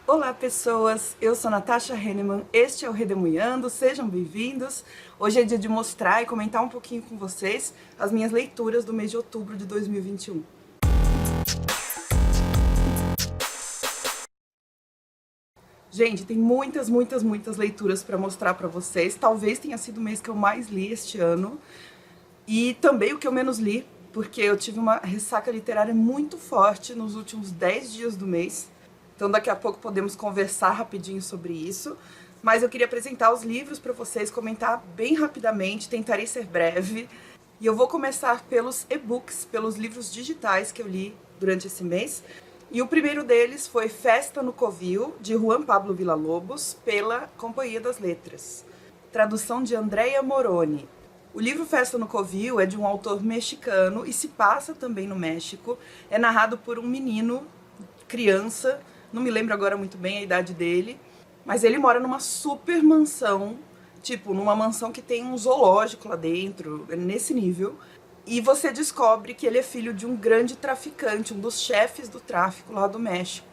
Olá pessoas, eu sou Natasha Henneman, este é o Redemoinhando, sejam bem-vindos. Hoje é dia de mostrar e comentar um pouquinho com vocês as minhas leituras do mês de outubro de 2021. Gente, tem muitas leituras para mostrar para vocês. Talvez tenha sido o mês que eu mais li este ano e também o que eu menos li, porque eu tive uma ressaca literária muito forte nos últimos 10 dias do mês. Então daqui a pouco podemos conversar rapidinho sobre isso. Mas eu queria apresentar os livros para vocês, comentar bem rapidamente, tentarei ser breve. E eu vou começar pelos e-books, pelos livros digitais que eu li durante esse mês. E o primeiro deles foi Festa no Covil, de Juan Pablo Villalobos, pela Companhia das Letras. Tradução de Andrea Moroni. O livro Festa no Covil é de um autor mexicano e se passa também no México. É narrado por um menino, criança, não me lembro agora muito bem a idade dele, mas ele mora numa super mansão, tipo, numa mansão que tem um zoológico lá dentro, nesse nível. E você descobre que ele é filho de um grande traficante, um dos chefes do tráfico lá do México.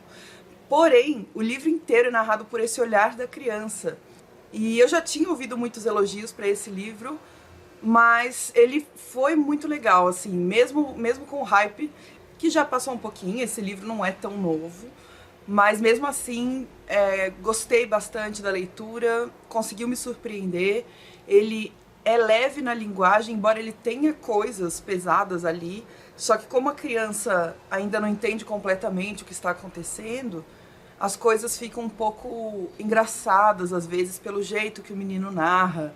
Porém, o livro inteiro é narrado por esse olhar da criança. E eu já tinha ouvido muitos elogios para esse livro, mas ele foi muito legal, assim, mesmo com o hype, que já passou um pouquinho, esse livro não é tão novo, mas mesmo assim, gostei bastante da leitura, conseguiu me surpreender. Ele é leve na linguagem, embora ele tenha coisas pesadas ali, só que como a criança ainda não entende completamente o que está acontecendo, as coisas ficam um pouco engraçadas às vezes pelo jeito que o menino narra.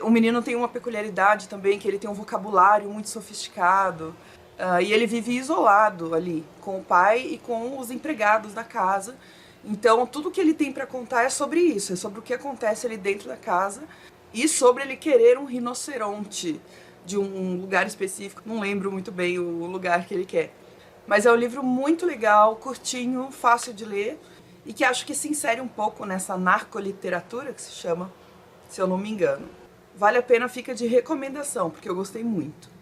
O menino tem uma peculiaridade também, que ele tem um vocabulário muito sofisticado. E ele vive isolado ali, com o pai e com os empregados da casa. Então, tudo que ele tem para contar é sobre isso, é sobre o que acontece ali dentro da casa e sobre ele querer um rinoceronte de um lugar específico. Não lembro muito bem o lugar que ele quer. Mas é um livro muito legal, curtinho, fácil de ler e que acho que se insere um pouco nessa narcoliteratura que se chama, se eu não me engano. Vale a pena, fica de recomendação, porque eu gostei muito.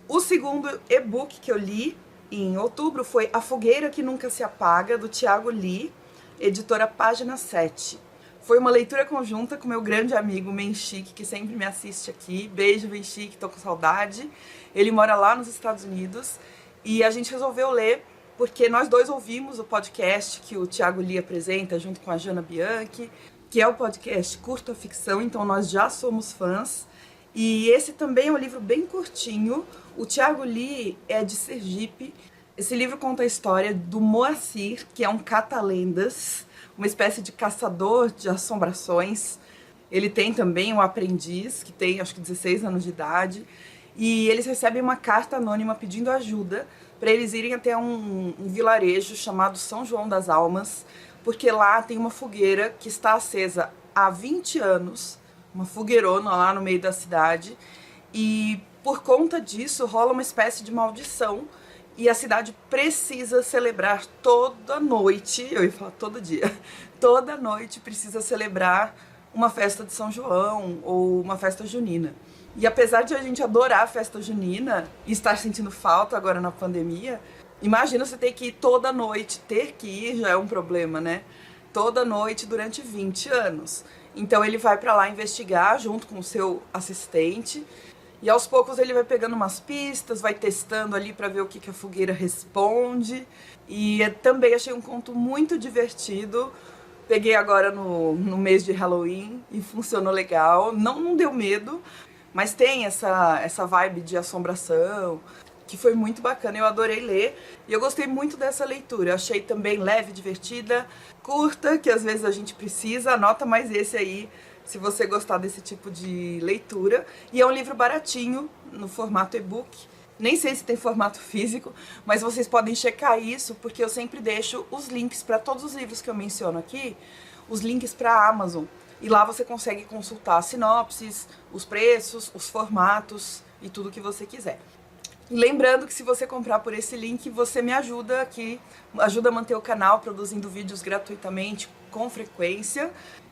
O segundo e-book que eu li em outubro foi A Fogueira que Nunca Se Apaga, do Thiago Lee, editora Página 7. Foi uma leitura conjunta com meu grande amigo Menchique, que sempre me assiste aqui. Beijo, Menchique, tô com saudade. Ele mora lá nos Estados Unidos e a gente resolveu ler porque nós dois ouvimos o podcast que o Thiago Lee apresenta junto com a Jana Bianchi, que é o podcast Curta Ficção, então nós já somos fãs. E esse também é um livro bem curtinho. O Thiago Lee é de Sergipe. Esse livro conta a história do Moacir, que é um cata-lendas, uma espécie de caçador de assombrações. Ele tem também um aprendiz, que tem acho que 16 anos de idade. E eles recebem uma carta anônima pedindo ajuda para eles irem até um vilarejo chamado São João das Almas, porque lá tem uma fogueira que está acesa há 20 anos, uma fogueirona lá no meio da cidade, e por conta disso rola uma espécie de maldição e a cidade precisa celebrar toda noite, eu ia falar todo dia, toda noite precisa celebrar uma festa de São João ou uma festa junina. E apesar de a gente adorar a festa junina e estar sentindo falta agora na pandemia, imagina você ter que ir toda noite, ter que ir já é um problema, né? Toda noite durante 20 anos. Então ele vai pra lá investigar junto com o seu assistente e aos poucos ele vai pegando umas pistas, vai testando ali pra ver o que a fogueira responde. E também achei um conto muito divertido. Peguei agora no mês de Halloween e funcionou legal. Não deu medo, mas tem essa vibe de assombração que foi muito bacana, eu adorei ler e eu gostei muito dessa leitura. Eu achei também leve, divertida, curta, que às vezes a gente precisa, anota mais esse aí se você gostar desse tipo de leitura. E é um livro baratinho, no formato e-book, nem sei se tem formato físico, mas vocês podem checar isso, porque eu sempre deixo os links para todos os livros que eu menciono aqui, os links para a Amazon, e lá você consegue consultar as sinopses, os preços, os formatos e tudo que você quiser. Lembrando que se você comprar por esse link, você me ajuda aqui, ajuda a manter o canal produzindo vídeos gratuitamente, com frequência,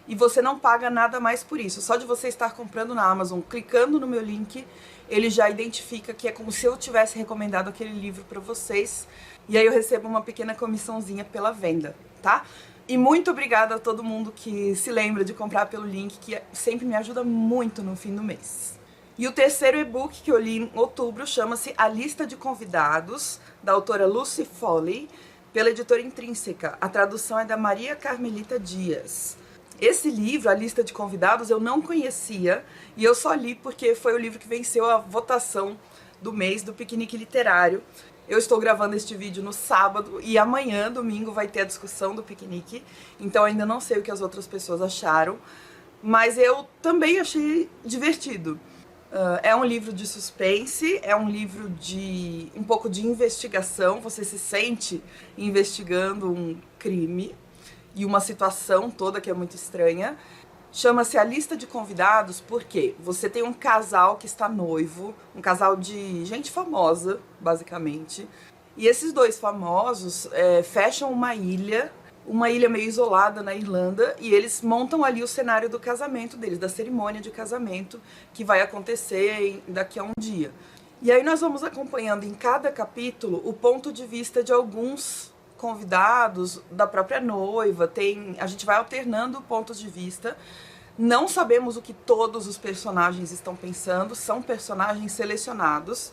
e você não paga nada mais por isso. Só de você estar comprando na Amazon, clicando no meu link, ele já identifica que é como se eu tivesse recomendado aquele livro para vocês, e aí eu recebo uma pequena comissãozinha pela venda, tá? E muito obrigada a todo mundo que se lembra de comprar pelo link, que sempre me ajuda muito no fim do mês. E o terceiro e-book que eu li em outubro chama-se A Lista de Convidados, da autora Lucy Foley, pela editora Intrínseca. A tradução é da Maria Carmelita Dias. Esse livro, A Lista de Convidados, eu não conhecia e eu só li porque foi o livro que venceu a votação do mês do Piquenique Literário. Eu estou gravando este vídeo no sábado e amanhã, domingo, vai ter a discussão do piquenique, então ainda não sei o que as outras pessoas acharam, mas eu também achei divertido. É um livro de suspense, é um livro de um pouco de investigação, você se sente investigando um crime e uma situação toda que é muito estranha. Chama-se A Lista de Convidados porque você tem um casal que está noivo, um casal de gente famosa, basicamente, e esses dois famosos fecham uma ilha meio isolada na Irlanda, e eles montam ali o cenário do casamento deles, da cerimônia de casamento que vai acontecer daqui a um dia. E aí nós vamos acompanhando em cada capítulo o ponto de vista de alguns convidados, da própria noiva, a gente vai alternando pontos de vista. Não sabemos o que todos os personagens estão pensando, são personagens selecionados,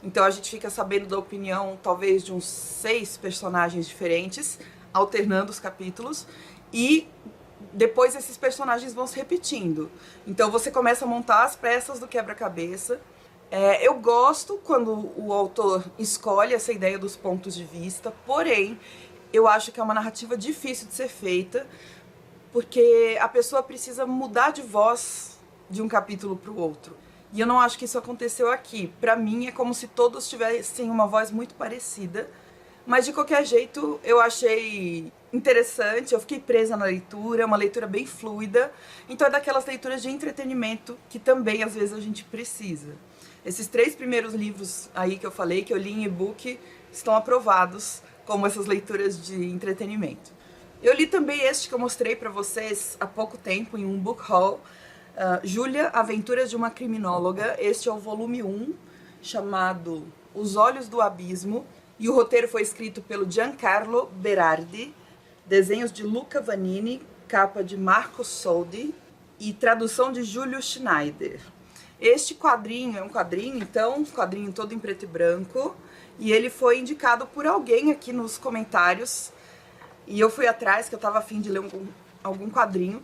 então a gente fica sabendo da opinião talvez de uns 6 personagens diferentes, alternando os capítulos, e depois esses personagens vão se repetindo. Então você começa a montar as peças do quebra-cabeça. Eu gosto quando o autor escolhe essa ideia dos pontos de vista, porém, eu acho que é uma narrativa difícil de ser feita, porque a pessoa precisa mudar de voz de um capítulo para o outro. E eu não acho que isso aconteceu aqui. Para mim, é como se todos tivessem uma voz muito parecida, mas de qualquer jeito eu achei interessante, eu fiquei presa na leitura, é uma leitura bem fluida, então é daquelas leituras de entretenimento que também às vezes a gente precisa. Esses 3 primeiros livros aí que eu falei, que eu li em e-book, estão aprovados como essas leituras de entretenimento. Eu li também este que eu mostrei para vocês há pouco tempo em um book haul, Júlia, Aventuras de uma Criminóloga. Este é o volume 1, chamado Os Olhos do Abismo, e o roteiro foi escrito pelo Giancarlo Berardi, desenhos de Luca Vanini, capa de Marco Soldi e tradução de Júlio Schneider. Este quadrinho é um quadrinho todo em preto e branco, e ele foi indicado por alguém aqui nos comentários, e eu fui atrás, que eu tava a fim de ler algum quadrinho,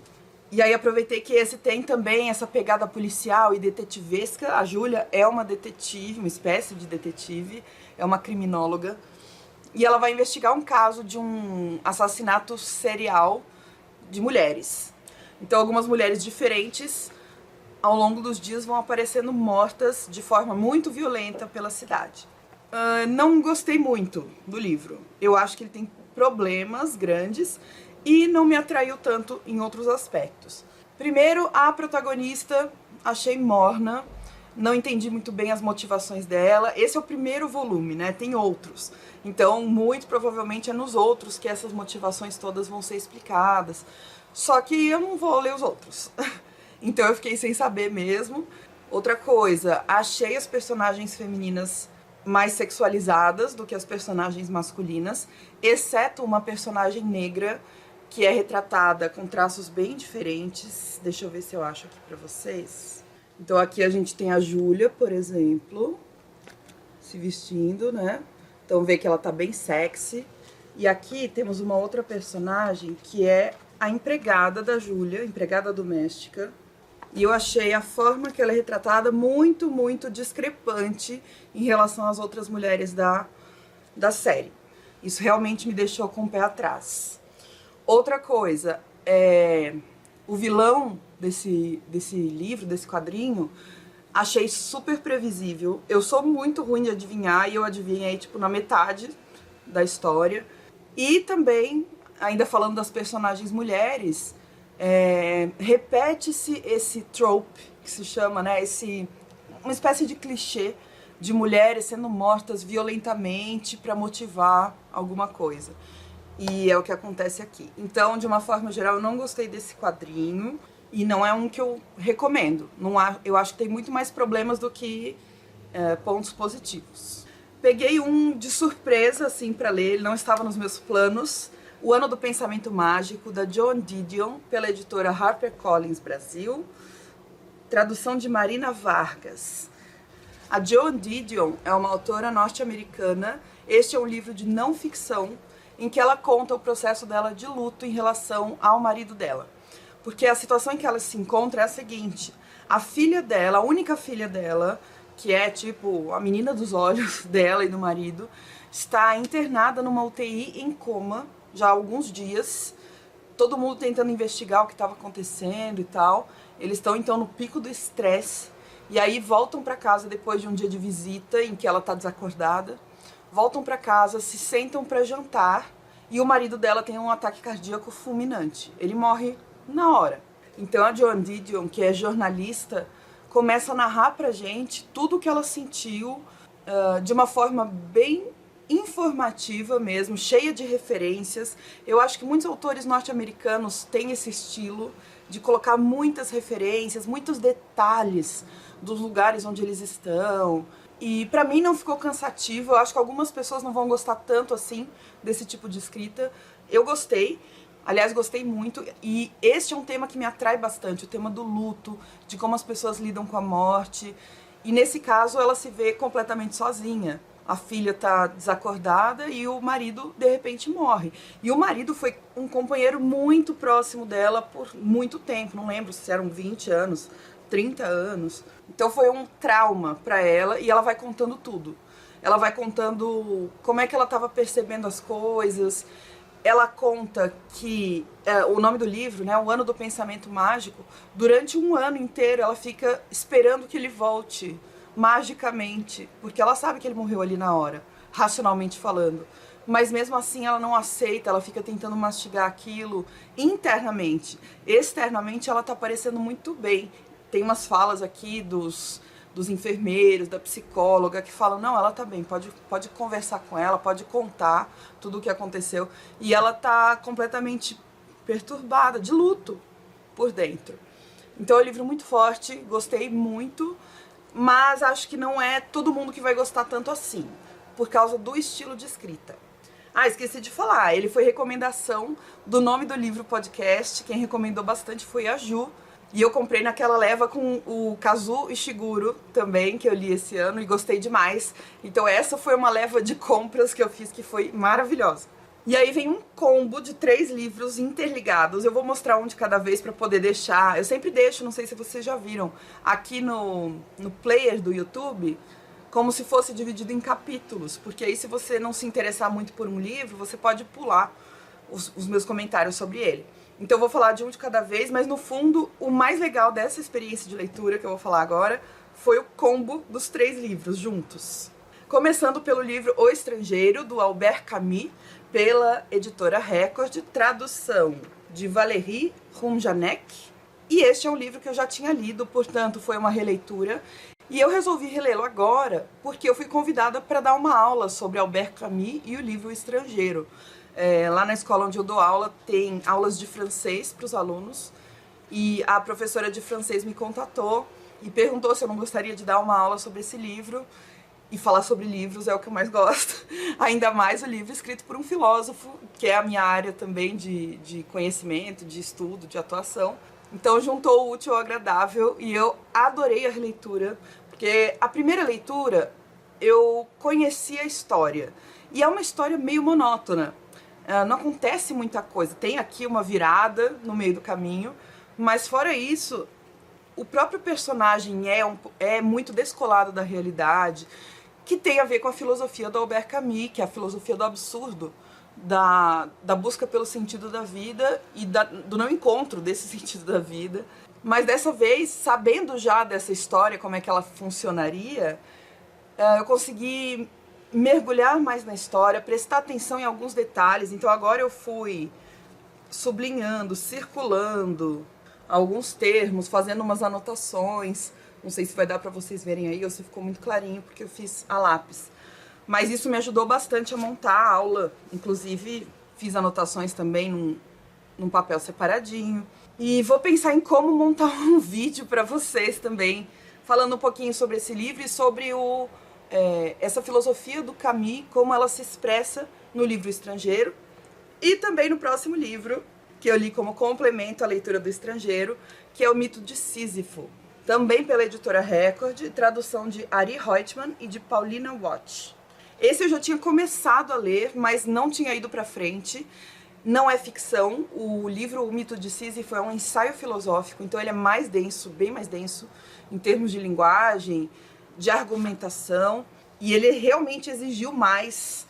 e aí aproveitei que esse tem também essa pegada policial e detetivesca. A Júlia é uma detetive, uma espécie de detetive, é uma criminóloga, e ela vai investigar um caso de um assassinato serial de mulheres. Então algumas mulheres diferentes ao longo dos dias vão aparecendo mortas de forma muito violenta pela cidade. Não gostei muito do livro. Eu acho que ele tem problemas grandes e não me atraiu tanto em outros aspectos. Primeiro, a protagonista achei morna, não entendi muito bem as motivações dela. Esse é o primeiro volume, né? Tem outros. Então, muito provavelmente é nos outros que essas motivações todas vão ser explicadas. Só que eu não vou ler os outros. Então eu fiquei sem saber mesmo. Outra coisa, achei as personagens femininas mais sexualizadas do que as personagens masculinas, exceto uma personagem negra que é retratada com traços bem diferentes. Deixa eu ver se eu acho aqui pra vocês. Então aqui a gente tem a Júlia, por exemplo, se vestindo, né? Então vê que ela tá bem sexy. E aqui temos uma outra personagem que é a empregada da Júlia, empregada doméstica. E eu achei a forma que ela é retratada muito, muito discrepante em relação às outras mulheres da série. Isso realmente me deixou com o pé atrás. Outra coisa, o vilão desse livro, desse quadrinho, achei super previsível. Eu sou muito ruim de adivinhar e eu adivinhei tipo na metade da história. E também, ainda falando das personagens mulheres, repete-se esse trope que se chama, né, uma espécie de clichê de mulheres sendo mortas violentamente para motivar alguma coisa. E é o que acontece aqui. Então, de uma forma geral, eu não gostei desse quadrinho e não é um que eu recomendo. Eu acho que tem muito mais problemas do que pontos positivos. Peguei um de surpresa, assim, para ler, ele não estava nos meus planos, O Ano do Pensamento Mágico, da Joan Didion, pela editora HarperCollins Brasil, tradução de Marina Vargas. A Joan Didion é uma autora norte-americana. Este é um livro de não ficção em que ela conta o processo dela de luto em relação ao marido dela. Porque a situação em que ela se encontra é a seguinte: a filha dela, a única filha dela, que é tipo a menina dos olhos dela e do marido, está internada numa UTI em coma já há alguns dias. Todo mundo tentando investigar o que estava acontecendo e tal. Eles estão então no pico do estresse. E aí voltam para casa depois de um dia de visita em que ela está desacordada. Voltam para casa, se sentam para jantar e o marido dela tem um ataque cardíaco fulminante. Ele morre na hora. Então a Joan Didion, que é jornalista, começa a narrar pra gente tudo o que ela sentiu de uma forma bem informativa mesmo, cheia de referências. Eu acho que muitos autores norte-americanos têm esse estilo de colocar muitas referências, muitos detalhes dos lugares onde eles estão. E pra mim não ficou cansativo. Eu acho que algumas pessoas não vão gostar tanto assim desse tipo de escrita. Eu gostei. Aliás, gostei muito, e este é um tema que me atrai bastante, o tema do luto, de como as pessoas lidam com a morte. E nesse caso ela se vê completamente sozinha. A filha tá desacordada e o marido de repente morre. E o marido foi um companheiro muito próximo dela por muito tempo, não lembro se eram 20 anos, 30 anos. Então foi um trauma para ela e ela vai contando tudo. Ela vai contando como é que ela estava percebendo as coisas. Ela conta que, o nome do livro, né, O Ano do Pensamento Mágico, durante um ano inteiro ela fica esperando que ele volte, magicamente, porque ela sabe que ele morreu ali na hora, racionalmente falando. Mas mesmo assim ela não aceita, ela fica tentando mastigar aquilo internamente. Externamente ela tá parecendo muito bem. Tem umas falas aqui dos enfermeiros, da psicóloga, que falam, não, ela tá bem, pode conversar com ela, pode contar tudo o que aconteceu. E ela tá completamente perturbada, de luto por dentro. Então é um livro muito forte, gostei muito, mas acho que não é todo mundo que vai gostar tanto assim, por causa do estilo de escrita. Ah, esqueci de falar, ele foi recomendação do Nome do Livro podcast. Quem recomendou bastante foi a Ju. E eu comprei naquela leva com o Kazuo Ishiguro também, que eu li esse ano e gostei demais. Então essa foi uma leva de compras que eu fiz que foi maravilhosa. E aí vem um combo de 3 livros interligados. Eu vou mostrar um de cada vez para poder deixar. Eu sempre deixo, não sei se vocês já viram, aqui no player do YouTube, como se fosse dividido em capítulos. Porque aí se você não se interessar muito por um livro, você pode pular os meus comentários sobre ele. Então eu vou falar de um de cada vez, mas no fundo o mais legal dessa experiência de leitura que eu vou falar agora foi o combo dos 3 livros juntos. Começando pelo livro O Estrangeiro, do Albert Camus, pela editora Record, tradução de Valérie Ronjanek. E este é um livro que eu já tinha lido, portanto foi uma releitura. E eu resolvi relê-lo agora porque eu fui convidada para dar uma aula sobre Albert Camus e o livro O Estrangeiro. Lá na escola onde eu dou aula, tem aulas de francês para os alunos, e a professora de francês me contatou e perguntou se eu não gostaria de dar uma aula sobre esse livro, e falar sobre livros é o que eu mais gosto, ainda mais o livro escrito por um filósofo, que é a minha área também de conhecimento, de estudo, de atuação. Então juntou o útil ao agradável e eu adorei a releitura, porque a primeira leitura eu conheci a história, e é uma história meio monótona. Não acontece muita coisa, tem aqui uma virada no meio do caminho, mas fora isso, o próprio personagem é muito descolado da realidade, que tem a ver com a filosofia do Albert Camus, que é a filosofia do absurdo, da busca pelo sentido da vida e do não encontro desse sentido da vida. Mas dessa vez, sabendo já dessa história, como é que ela funcionaria, eu consegui mergulhar mais na história, prestar atenção em alguns detalhes. Então agora eu fui sublinhando, circulando alguns termos, fazendo umas anotações. Não sei se vai dar para vocês verem aí ou se ficou muito clarinho, porque eu fiz a lápis. Mas isso me ajudou bastante a montar a aula. Inclusive fiz anotações também num papel separadinho. E vou pensar em como montar um vídeo para vocês também, falando um pouquinho sobre esse livro e sobre essa filosofia do Camus, como ela se expressa no livro Estrangeiro. E também no próximo livro, que eu li como complemento à leitura do estrangeiro, que é O Mito de Sísifo, também pela editora Record, tradução de Ari Reutemann e de Paulina Watt. Esse eu já tinha começado a ler, mas não tinha ido para frente. Não é ficção, o livro O Mito de Sísifo é um ensaio filosófico, então ele é mais denso, bem mais denso, em termos de linguagem, de argumentação, e ele realmente exigiu mais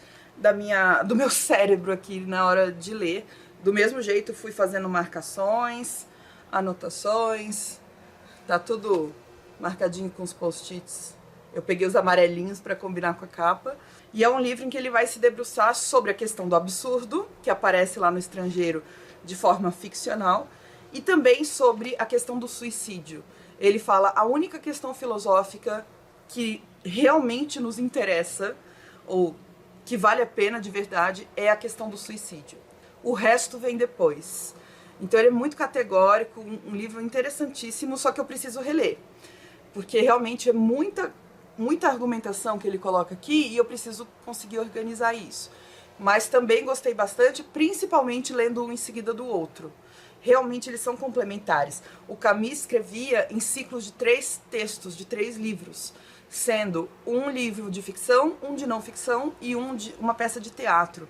do meu cérebro aqui na hora de ler. Do mesmo jeito, fui fazendo marcações, anotações, tá tudo marcadinho com os post-its. Eu peguei os amarelinhos para combinar com a capa. E é um livro em que ele vai se debruçar sobre a questão do absurdo, que aparece lá no estrangeiro de forma ficcional, e também sobre a questão do suicídio. Ele fala a única questão filosófica que realmente nos interessa, ou que vale a pena de verdade, é a questão do suicídio. O resto vem depois. Então ele é muito categórico, um livro interessantíssimo, só que eu preciso reler, porque realmente é muita argumentação que ele coloca aqui e eu preciso conseguir organizar isso. Mas também gostei bastante, principalmente lendo um em seguida do outro. Realmente eles são complementares. O Camus escrevia em ciclos de 3 textos, de 3 livros, sendo um livro de ficção, um de não ficção e uma peça de teatro.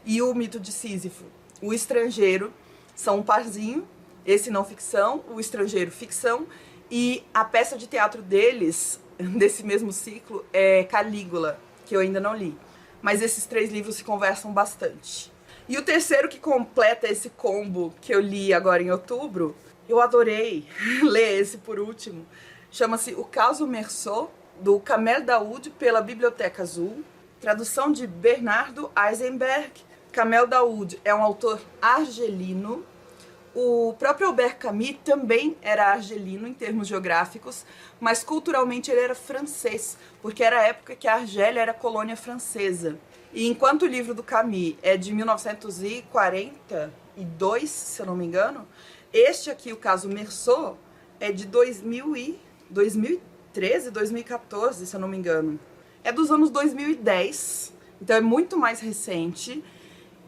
E O Mito de Sísifo, O Estrangeiro, são um parzinho, esse não ficção, O Estrangeiro ficção, e a peça de teatro deles, desse mesmo ciclo, é Calígula, que eu ainda não li. Mas esses 3 livros se conversam bastante. E o terceiro que completa esse combo que eu li agora em outubro, eu adorei ler esse por último, chama-se O Caso Meursault, do Kamel Daoud, pela Biblioteca Azul, tradução de Bernardo Eisenberg. Kamel Daoud é um autor argelino. O próprio Albert Camus também era argelino em termos geográficos, mas culturalmente ele era francês, porque era a época que a Argélia era colônia francesa. E enquanto o livro do Camus é de 1942, se eu não me engano, este aqui, O Caso Meursault, é de 2013, 2014, se eu não me engano. É dos anos 2010, então é muito mais recente.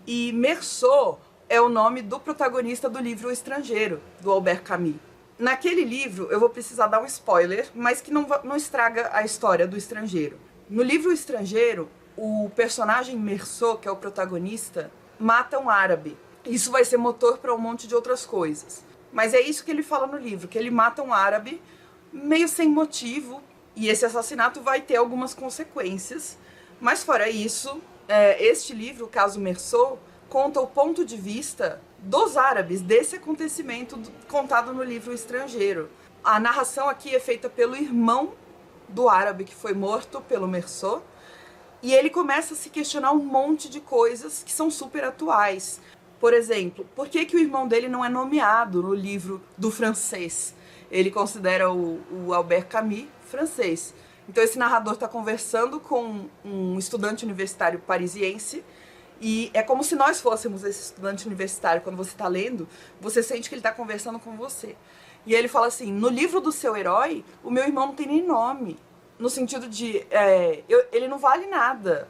E Meursault é o nome do protagonista do livro O Estrangeiro, do Albert Camus. Naquele livro, eu vou precisar dar um spoiler, mas que não estraga a história do estrangeiro. No livro O Estrangeiro, o personagem Meursault, que é o protagonista, mata um árabe. Isso vai ser motor para um monte de outras coisas. Mas é isso que ele fala no livro, que ele mata um árabe meio sem motivo, e esse assassinato vai ter algumas consequências. Mas fora isso, este livro, O Caso Meursault, conta o ponto de vista dos árabes desse acontecimento contado no livro O Estrangeiro. A narração aqui é feita pelo irmão do árabe que foi morto pelo Meursault, e ele começa a se questionar um monte de coisas que são super atuais. Por exemplo, por que o irmão dele não é nomeado no livro do francês? Ele considera o Albert Camus francês. Então esse narrador está conversando com um estudante universitário parisiense, e é como se nós fôssemos esse estudante universitário. Quando você está lendo, você sente que ele está conversando com você. E ele fala assim, no livro do seu herói, o meu irmão não tem nem nome. No sentido de, ele não vale nada.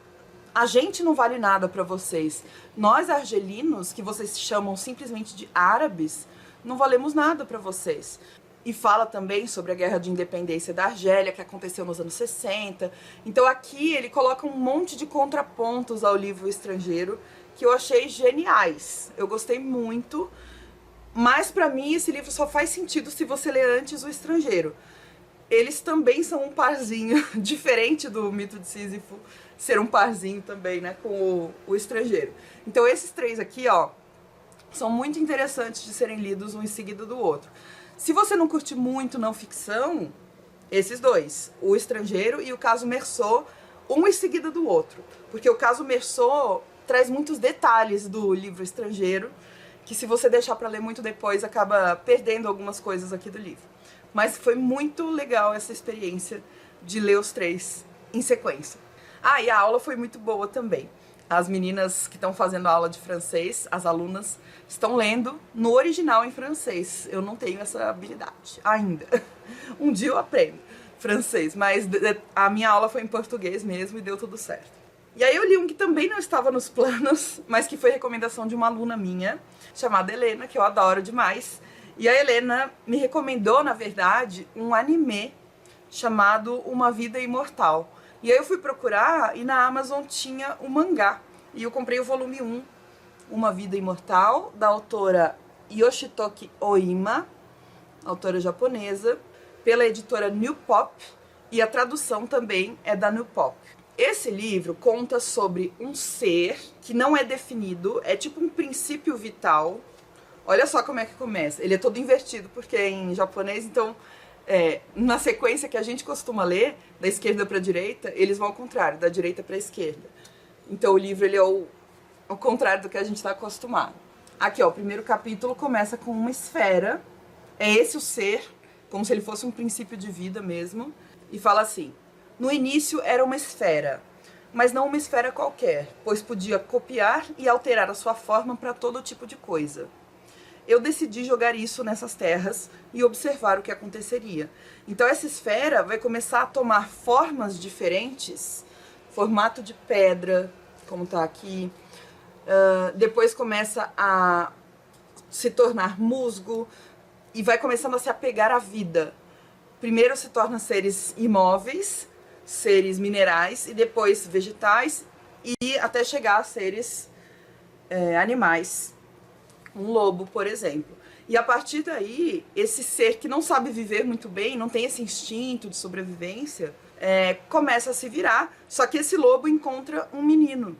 A gente não vale nada para vocês. Nós, argelinos, que vocês chamam simplesmente de árabes, não valemos nada para vocês. E fala também sobre a guerra de independência da Argélia, que aconteceu nos anos 60. Então aqui ele coloca um monte de contrapontos ao livro Estrangeiro, que eu achei geniais. Eu gostei muito, mas pra mim esse livro só faz sentido se você ler antes O Estrangeiro. Eles também são um parzinho, diferente do Mito de Sísifo ser um parzinho também, né, com o Estrangeiro. Então esses 3 aqui, ó, são muito interessantes de serem lidos um em seguida do outro. Se você não curte muito não ficção, esses 2, O Estrangeiro e O Caso Meursault, um em seguida do outro. Porque O Caso Meursault traz muitos detalhes do livro Estrangeiro, que se você deixar para ler muito depois, acaba perdendo algumas coisas aqui do livro. Mas foi muito legal essa experiência de ler os 3 em sequência. Ah, e a aula foi muito boa também. As meninas que estão fazendo aula de francês, as alunas, estão lendo no original em francês. Eu não tenho essa habilidade ainda. Um dia eu aprendo francês, mas a minha aula foi em português mesmo e deu tudo certo. E aí eu li um que também não estava nos planos, mas que foi recomendação de uma aluna minha, chamada Helena, que eu adoro demais. E a Helena me recomendou, na verdade, um anime chamado Uma Vida Imortal. E aí eu fui procurar e na Amazon tinha o mangá. E eu comprei o volume 1, Uma Vida Imortal, da autora Yoshitoki Oima, autora japonesa, pela editora New Pop, e a tradução também é da New Pop. Esse livro conta sobre um ser que não é definido, é tipo um princípio vital. Olha só como é que começa. Ele é todo invertido, porque é em japonês, então, na sequência que a gente costuma ler, da esquerda para a direita, eles vão ao contrário, da direita para a esquerda. Então o livro ele é ao contrário do que a gente está acostumado. Aqui, ó, o primeiro capítulo começa com uma esfera. É esse o ser, como se ele fosse um princípio de vida mesmo. E fala assim: no início era uma esfera, mas não uma esfera qualquer, pois podia copiar e alterar a sua forma para todo tipo de coisa. Eu decidi jogar isso nessas terras e observar o que aconteceria. Então essa esfera vai começar a tomar formas diferentes, formato de pedra, como está aqui. Depois começa a se tornar musgo e vai começando a se apegar à vida. Primeiro se torna seres imóveis, seres minerais e depois vegetais e até chegar a seres animais, um lobo, por exemplo. E a partir daí, esse ser que não sabe viver muito bem, não tem esse instinto de sobrevivência, começa a se virar, só que esse lobo encontra um menino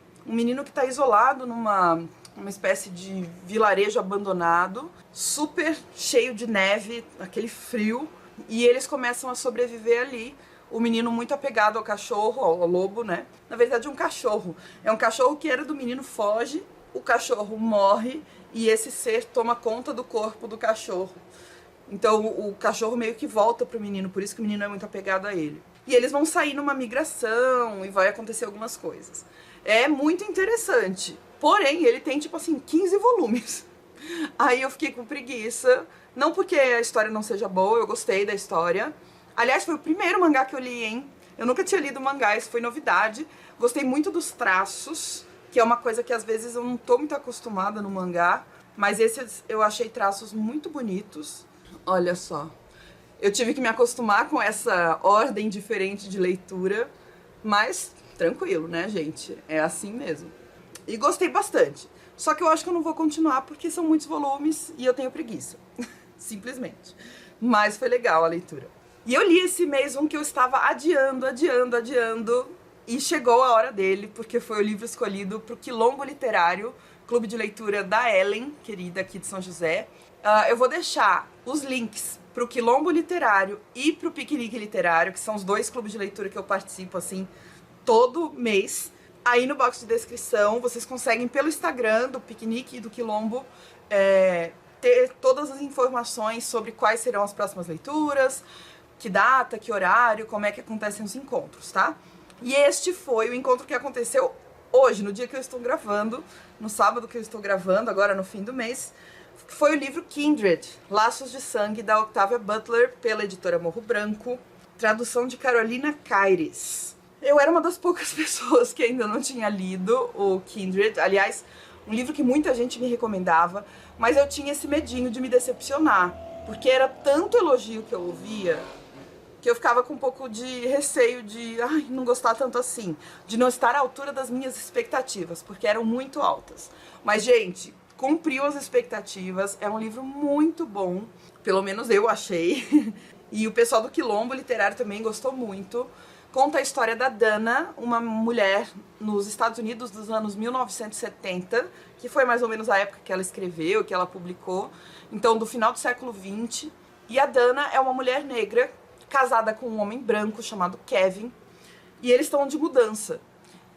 que está isolado numa espécie de vilarejo abandonado, super cheio de neve, aquele frio, e eles começam a sobreviver ali. O menino muito apegado ao cachorro, ao lobo, né? Na verdade é um cachorro. É um cachorro que era do menino, foge, o cachorro morre e esse ser toma conta do corpo do cachorro. Então o cachorro meio que volta pro menino, por isso que o menino é muito apegado a ele. E eles vão sair numa migração e vai acontecer algumas coisas. É muito interessante. Porém, ele tem, tipo assim, 15 volumes. Aí eu fiquei com preguiça. Não porque a história não seja boa, eu gostei da história. Aliás, foi o primeiro mangá que eu li, hein? Eu nunca tinha lido mangá, isso foi novidade. Gostei muito dos traços, que é uma coisa que às vezes eu não tô muito acostumada no mangá. Mas esses eu achei traços muito bonitos. Olha só. Eu tive que me acostumar com essa ordem diferente de leitura. Mas tranquilo, né, gente? É assim mesmo. E gostei bastante. Só que eu acho que eu não vou continuar porque são muitos volumes e eu tenho preguiça. Simplesmente. Mas foi legal a leitura. E eu li esse mês um que eu estava adiando. E chegou a hora dele, porque foi o livro escolhido para o Quilombo Literário, clube de leitura da Ellen, querida aqui de São José. Eu vou deixar os links para o Quilombo Literário e para o Piquenique Literário, que são os dois clubes de leitura que eu participo, assim, todo mês. Aí no box de descrição, vocês conseguem pelo Instagram do Piquenique e do Quilombo ter todas as informações sobre quais serão as próximas leituras, que data, que horário, como é que acontecem os encontros, tá? E este foi o encontro que aconteceu hoje, no dia que eu estou gravando, no sábado que eu estou gravando, agora no fim do mês, que foi o livro Kindred, Laços de Sangue, da Octavia Butler, pela editora Morro Branco, tradução de Carolina Caires. Eu era uma das poucas pessoas que ainda não tinha lido o Kindred, aliás, um livro que muita gente me recomendava, mas eu tinha esse medinho de me decepcionar, porque era tanto elogio que eu ouvia, que eu ficava com um pouco de receio de não gostar tanto assim, de não estar à altura das minhas expectativas, porque eram muito altas. Mas, gente, cumpriu as expectativas, é um livro muito bom, pelo menos eu achei, e o pessoal do Quilombo Literário também gostou muito. Conta a história da Dana, uma mulher nos Estados Unidos dos anos 1970, que foi mais ou menos a época que ela escreveu, que ela publicou, então do final do século XX. E a Dana é uma mulher negra, casada com um homem branco chamado Kevin, e eles estão de mudança.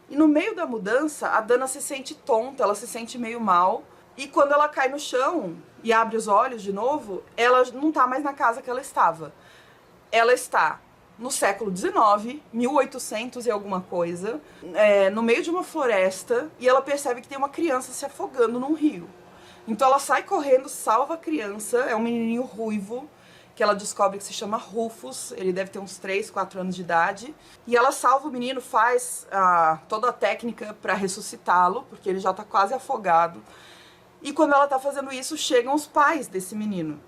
E no meio da mudança, a Dana se sente tonta, ela se sente meio mal, e quando ela cai no chão e abre os olhos de novo, ela não tá mais na casa que ela estava. Ela está no século XIX, 1800 e alguma coisa, no meio de uma floresta, e ela percebe que tem uma criança se afogando num rio. Então ela sai correndo, salva a criança, é um menininho ruivo, que ela descobre que se chama Rufus, ele deve ter uns 3, 4 anos de idade, e ela salva o menino, faz toda a técnica para ressuscitá-lo, porque ele já tá quase afogado. E quando ela tá fazendo isso, chegam os pais desse menino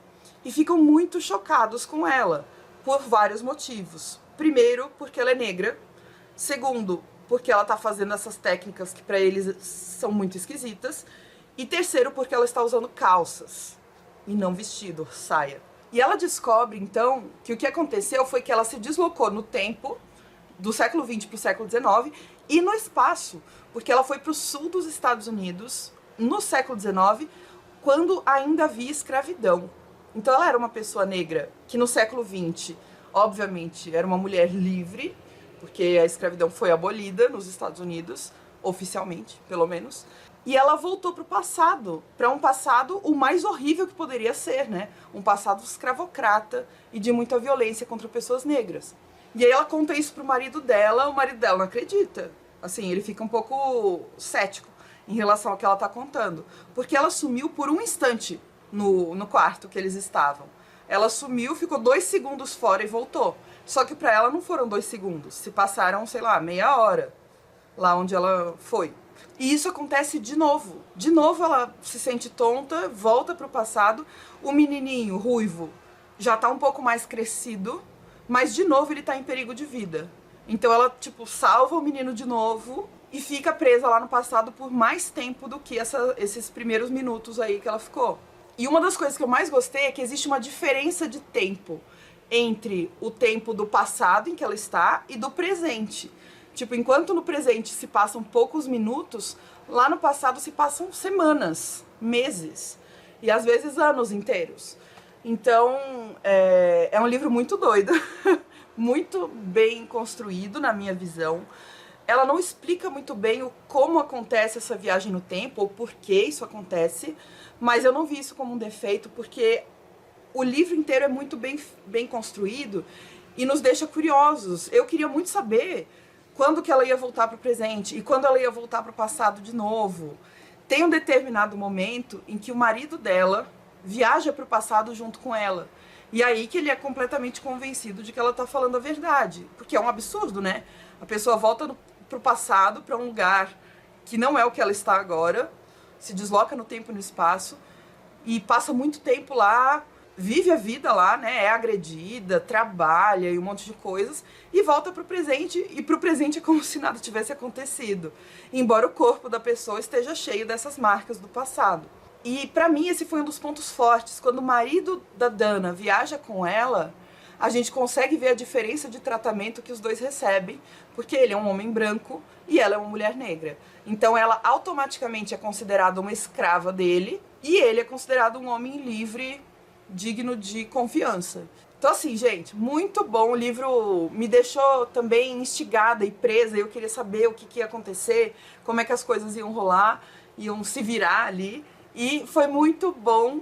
e ficam muito chocados com ela, por vários motivos. Primeiro, porque ela é negra. Segundo, porque ela tá fazendo essas técnicas que para eles são muito esquisitas. E terceiro, porque ela está usando calças e não vestido, saia. E ela descobre, então, que o que aconteceu foi que ela se deslocou no tempo do século XX para o século XIX e no espaço, porque ela foi para o sul dos Estados Unidos no século XIX, quando ainda havia escravidão. Então ela era uma pessoa negra que no século XX, obviamente, era uma mulher livre, porque a escravidão foi abolida nos Estados Unidos, oficialmente, pelo menos. E ela voltou para um passado o mais horrível que poderia ser, né? Um passado escravocrata e de muita violência contra pessoas negras. E aí ela conta isso pro marido dela, o marido dela não acredita. Assim, ele fica um pouco cético em relação ao que ela tá contando. Porque ela sumiu por um instante no quarto que eles estavam. Ela sumiu, ficou 2 segundos fora e voltou. Só que pra ela não foram 2 segundos. Se passaram, sei lá, meia hora lá onde ela foi. E isso acontece de novo. De novo ela se sente tonta, volta pro passado. O menininho ruivo já tá um pouco mais crescido, mas de novo ele tá em perigo de vida. Então ela, tipo, salva o menino de novo e fica presa lá no passado por mais tempo do que esses primeiros minutos aí que ela ficou. E uma das coisas que eu mais gostei é que existe uma diferença de tempo entre o tempo do passado em que ela está e do presente. Tipo, enquanto no presente se passam poucos minutos, lá no passado se passam semanas, meses e às vezes anos inteiros. Então, é um livro muito doido, muito bem construído na minha visão. Ela não explica muito bem como acontece essa viagem no tempo ou por que isso acontece, mas eu não vi isso como um defeito, porque o livro inteiro é muito bem construído e nos deixa curiosos. Eu queria muito saber quando que ela ia voltar para o presente e quando ela ia voltar para o passado de novo. Tem um determinado momento em que o marido dela viaja para o passado junto com ela. E aí que ele é completamente convencido de que ela tá falando a verdade. Porque é um absurdo, né? A pessoa volta pro passado, para um lugar que não é o que ela está agora, se desloca no tempo e no espaço, e passa muito tempo lá, vive a vida lá, né? É agredida, trabalha e um monte de coisas, e volta pro presente, e pro presente é como se nada tivesse acontecido. Embora o corpo da pessoa esteja cheio dessas marcas do passado. E pra mim esse foi um dos pontos fortes. Quando o marido da Dana viaja com ela, a gente consegue ver a diferença de tratamento que os dois recebem, porque ele é um homem branco e ela é uma mulher negra. Então ela automaticamente é considerada uma escrava dele e ele é considerado um homem livre, digno de confiança. Então assim, gente, muito bom. O livro me deixou também instigada e presa. Eu queria saber o que ia acontecer, como é que as coisas iam rolar, iam se virar ali. E foi muito bom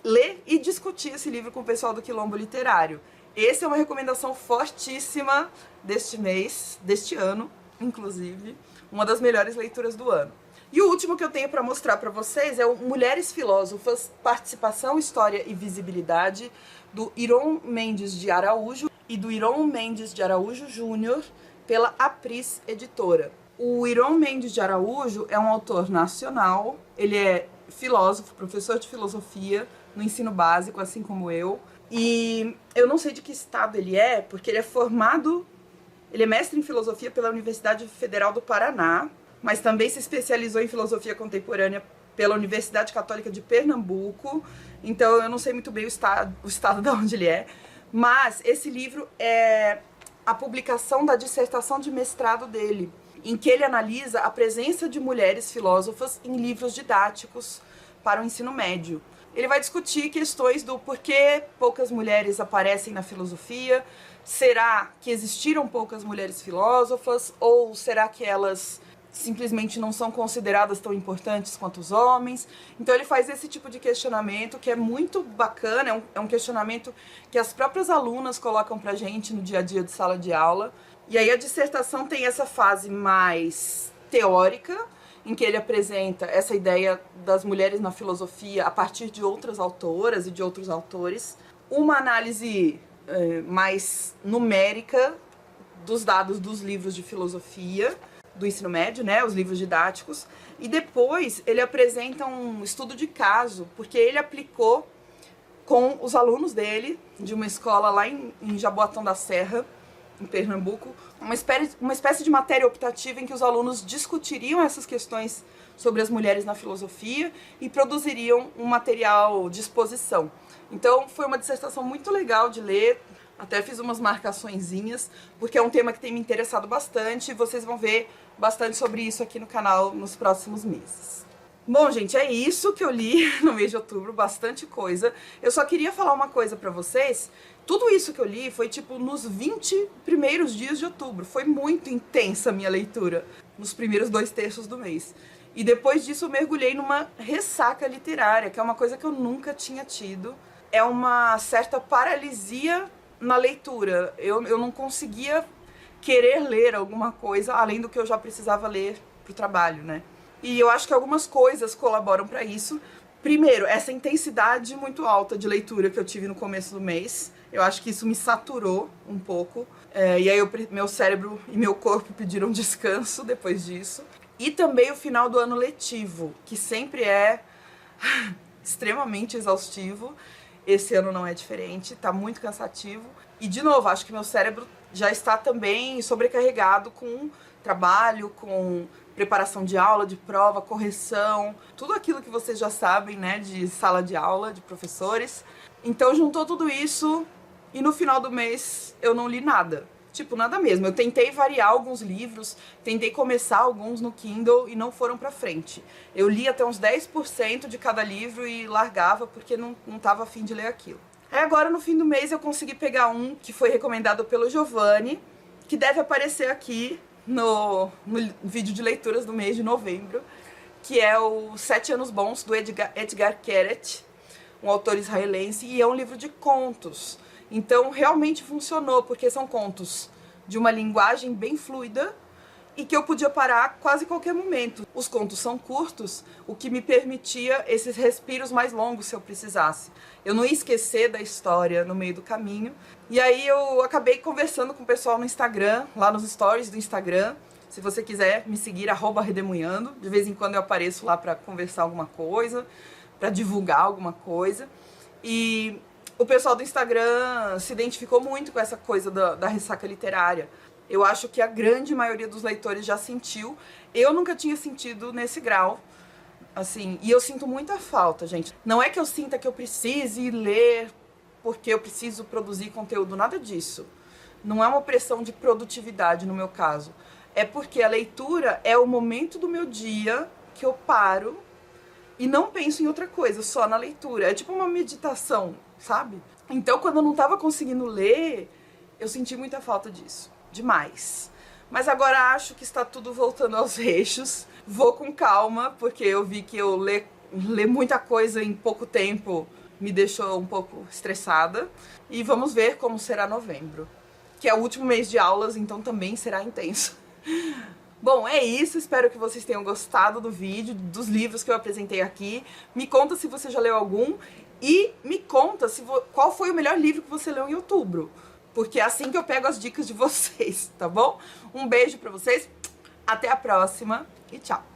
ler e discutir esse livro com o pessoal do Quilombo Literário. Essa é uma recomendação fortíssima deste mês, deste ano, inclusive. Uma das melhores leituras do ano. E o último que eu tenho para mostrar para vocês é o Mulheres Filósofas, Participação, História e Visibilidade, do Iron Mendes de Araújo e do Iron Mendes de Araújo Júnior, pela Apris Editora. O Iron Mendes de Araújo é um autor nacional, ele é filósofo, professor de filosofia no ensino básico, assim como eu. E eu não sei de que estado ele é, porque ele é formado, ele é mestre em filosofia pela Universidade Federal do Paraná, mas também se especializou em filosofia contemporânea pela Universidade Católica de Pernambuco. Então eu não sei muito bem o estado de onde ele é, mas esse livro é a publicação da dissertação de mestrado dele, em que ele analisa a presença de mulheres filósofas em livros didáticos para o ensino médio. Ele vai discutir questões do porquê poucas mulheres aparecem na filosofia, será que existiram poucas mulheres filósofas, ou será que elas simplesmente não são consideradas tão importantes quanto os homens? Então ele faz esse tipo de questionamento que é muito bacana, é um questionamento que as próprias alunas colocam pra gente no dia a dia de sala de aula. E aí a dissertação tem essa fase mais teórica, em que ele apresenta essa ideia das mulheres na filosofia a partir de outras autoras e de outros autores. uma análise mais numérica dos dados dos livros de filosofia do ensino médio, né, os livros didáticos, e depois ele apresenta um estudo de caso, porque ele aplicou com os alunos dele, de uma escola lá em Jaboatão da Serra, em Pernambuco, uma espécie de matéria optativa em que os alunos discutiriam essas questões sobre as mulheres na filosofia e produziriam um material de exposição. Então foi uma dissertação muito legal de ler, até fiz umas marcaçõezinhas, porque é um tema que tem me interessado bastante e vocês vão ver bastante sobre isso aqui no canal nos próximos meses. Bom, gente, é isso que eu li no mês de outubro, bastante coisa. Eu só queria falar uma coisa pra vocês. Tudo isso que eu li foi tipo nos 20 primeiros dias de outubro. Foi muito intensa a minha leitura, nos primeiros 2/3 do mês. E depois disso eu mergulhei numa ressaca literária, que é uma coisa que eu nunca tinha tido. É uma certa paralisia na leitura. Eu não conseguia querer ler alguma coisa além do que eu já precisava ler pro trabalho, né? E eu acho que algumas coisas colaboram para isso. Primeiro, essa intensidade muito alta de leitura que eu tive no começo do mês. Eu acho que isso me saturou um pouco. E aí meu cérebro e meu corpo pediram descanso depois disso. E também o final do ano letivo, que sempre é extremamente exaustivo. Esse ano não é diferente, tá muito cansativo. E, de novo, acho que meu cérebro já está também sobrecarregado com trabalho, com preparação de aula, de prova, correção, tudo aquilo que vocês já sabem, né, de sala de aula, de professores. Então juntou tudo isso e no final do mês eu não li nada. Tipo, nada mesmo. Eu tentei variar alguns livros, tentei começar alguns no Kindle e não foram pra frente. Eu li até uns 10% de cada livro e largava porque não tava afim de ler aquilo. Aí agora no fim do mês eu consegui pegar um que foi recomendado pelo Giovanni, que deve aparecer aqui no vídeo de leituras do mês de novembro, que é o 7 Anos Bons, do Edgar Keret, um autor israelense, e é um livro de contos. Então realmente funcionou, porque são contos de uma linguagem bem fluida e que eu podia parar a quase qualquer momento. Os contos são curtos, o que me permitia esses respiros mais longos se eu precisasse. Eu não ia esquecer da história no meio do caminho. E aí eu acabei conversando com o pessoal no Instagram, lá nos stories do Instagram. Se você quiser me seguir, @redemunhando. De vez em quando eu apareço lá para conversar alguma coisa, para divulgar alguma coisa. E o pessoal do Instagram se identificou muito com essa coisa da ressaca literária. Eu acho que a grande maioria dos leitores já sentiu. Eu nunca tinha sentido nesse grau, assim, e eu sinto muita falta, gente. Não é que eu sinta que eu precise ler porque eu preciso produzir conteúdo, nada disso. Não é uma pressão de produtividade no meu caso. É porque a leitura é o momento do meu dia que eu paro e não penso em outra coisa, só na leitura. É tipo uma meditação, sabe? Então, quando eu não tava conseguindo ler, eu senti muita falta disso. Demais. Mas agora acho que está tudo voltando aos eixos. Vou com calma, porque eu vi que eu ler muita coisa em pouco tempo me deixou um pouco estressada. E vamos ver como será novembro, que é o último mês de aulas, então também será intenso. Bom, é isso. Espero que vocês tenham gostado do vídeo, dos livros que eu apresentei aqui. Me conta se você já leu algum e me conta qual foi o melhor livro que você leu em outubro. Porque é assim que eu pego as dicas de vocês, tá bom? Um beijo pra vocês, até a próxima e tchau!